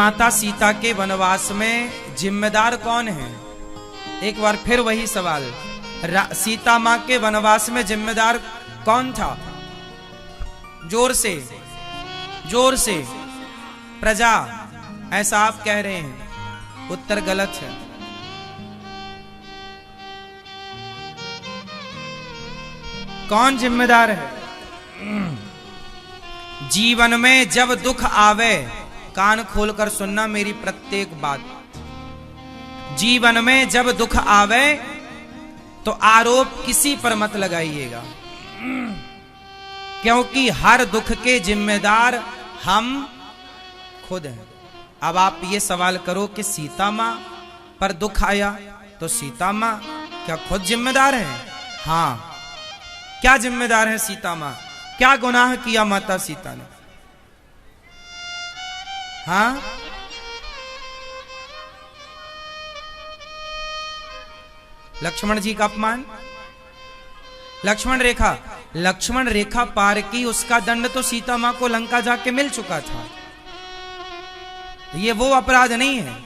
माता सीता के वनवास में जिम्मेदार कौन है? एक बार फिर वही सवाल, सीता मां के वनवास में जिम्मेदार कौन था? जोर से, जोर से। प्रजा, ऐसा आप कह रहे हैं, उत्तर गलत है। कौन जिम्मेदार है? जीवन में जब दुख आवे, कान खोलकर सुनना मेरी प्रत्येक बात, जीवन में जब दुख आवे तो आरोप किसी पर मत लगाइएगा, क्योंकि हर दुख के जिम्मेदार हम खुद हैं। अब आप ये सवाल करो कि सीता मां पर दुख आया तो सीता मां क्या खुद जिम्मेदार है? हाँ, क्या जिम्मेदार है सीता मां? क्या गुनाह किया माता सीता ने? हाँ, लक्ष्मण जी का अपमान, लक्ष्मण रेखा पार की, उसका दंड तो सीता मां को लंका जाके मिल चुका था। ये वो अपराध नहीं है,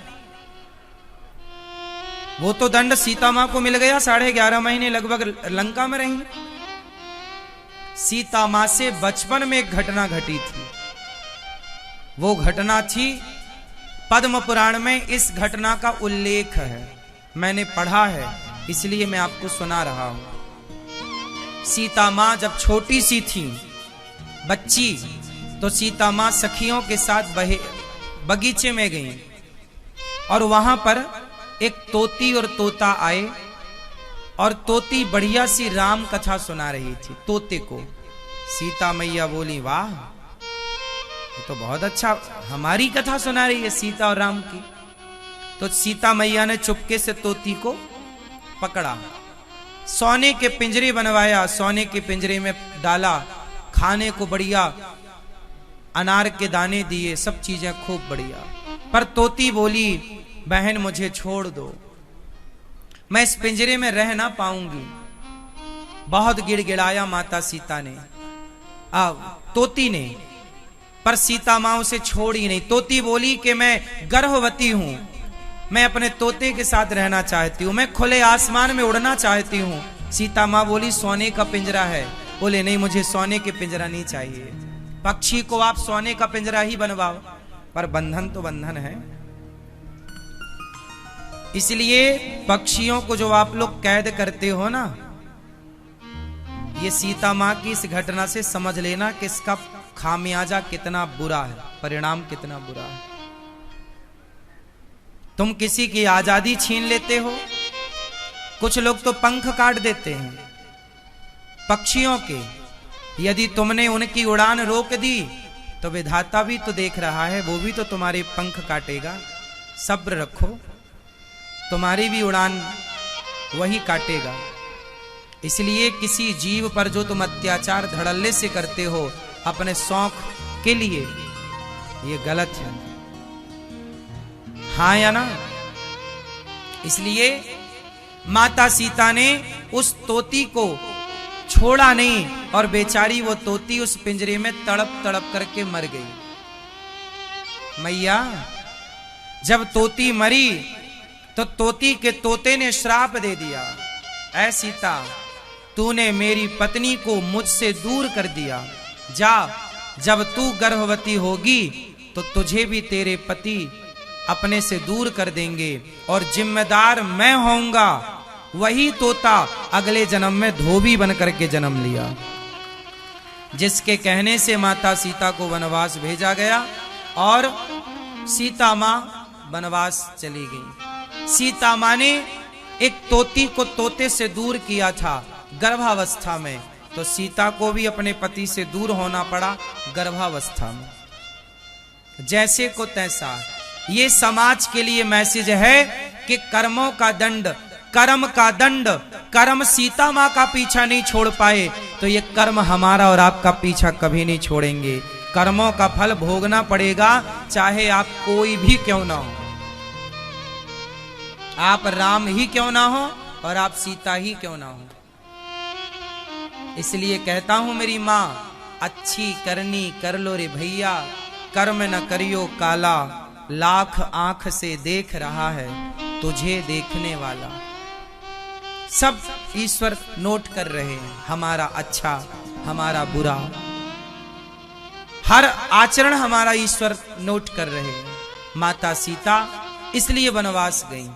वो तो दंड सीता मां को मिल गया। 11.5 महीने लगभग लंका में रही। सीता मां से बचपन में एक घटना घटी थी, वो घटना थी, पद्म पुराण में इस घटना का उल्लेख है, मैंने पढ़ा है, इसलिए मैं आपको सुना रहा हूं। सीता मां जब छोटी सी थी, बच्ची, तो सीता मां सखियों के साथ बगीचे में गई और वहां पर एक तोती और तोता आए और तोती बढ़िया सी राम कथा सुना रही थी तोते को। सीता मैया बोली, वाह, ये तो बहुत अच्छा, हमारी कथा सुना रही है सीता और राम की। तो सीता मैया ने चुपके से तोती को पकड़ा, सोने के पिंजरे बनवाया, सोने के पिंजरे में डाला, खाने को बढ़िया अनार के दाने दिए, सब चीजें खूब बढ़िया। पर तोती बोली, बहन मुझे छोड़ दो, मैं इस पिंजरे में रह ना पाऊंगी। बहुत गिड़गिड़ाया माता सीता ने, तोती ने, पर सीता मां उसे छोड़ी नहीं। तोती बोली कि मैं गर्भवती हूं, मैं अपने तोते के साथ रहना चाहती हूं, मैं खुले आसमान में उड़ना चाहती हूं। सीता मां बोली, सोने का पिंजरा है। बोले, नहीं, मुझे सोने के पिंजरा नहीं चाहिए। पक्षी को आप सोने का पिंजरा ही बनवाओ, पर बंधन तो बंधन है। इसलिए पक्षियों को जो आप लोग कैद करते हो ना, ये सीता मां की इस घटना से समझ लेना कि इसका खामियाजा कितना बुरा है, परिणाम कितना बुरा है। तुम किसी की आजादी छीन लेते हो, कुछ लोग तो पंख काट देते हैं पक्षियों के। यदि तुमने उनकी उड़ान रोक दी तो विधाता भी तो देख रहा है, वो भी तो तुम्हारे पंख काटेगा। सब्र रखो, तुम्हारी भी उड़ान वही काटेगा। इसलिए किसी जीव पर जो तुम अत्याचार धड़ल्ले से करते हो अपने शौक के लिए, ये गलत है। हाँ या ना? इसलिए माता सीता ने उस तोती को छोड़ा नहीं और बेचारी वो तोती उस पिंजरे में तड़प तड़प करके मर गई। मैया, जब तोती मरी तो तोती के तोते ने श्राप दे दिया, ऐ सीता, तूने मेरी पत्नी को मुझसे दूर कर दिया, जा, जब तू गर्भवती होगी तो तुझे भी तेरे पति अपने से दूर कर देंगे और जिम्मेदार मैं होऊंगा। वही तोता अगले जन्म में धोबी बन करके जन्म लिया, जिसके कहने से माता सीता को वनवास भेजा गया और सीता मां वनवास चली गई। सीता मां ने एक तोती को तोते से दूर किया था गर्भावस्था में, तो सीता को भी अपने पति से दूर होना पड़ा गर्भावस्था में। जैसे को तैसा। ये समाज के लिए मैसेज है कि कर्मों का दंड, कर्म का दंड, कर्म सीता मां का पीछा नहीं छोड़ पाए तो ये कर्म हमारा और आपका पीछा कभी नहीं छोड़ेंगे। कर्मों का फल भोगना पड़ेगा, चाहे आप कोई भी क्यों ना हो, आप राम ही क्यों ना हो और आप सीता ही क्यों ना हो। इसलिए कहता हूं मेरी मां, अच्छी करनी कर लो रे भैया, कर्म न करियो काला, लाख आंख से देख रहा है तुझे देखने वाला। सब ईश्वर नोट कर रहे हैं, हमारा अच्छा हमारा बुरा, हर आचरण हमारा ईश्वर नोट कर रहे हैं। माता सीता इसलिए वनवास गई।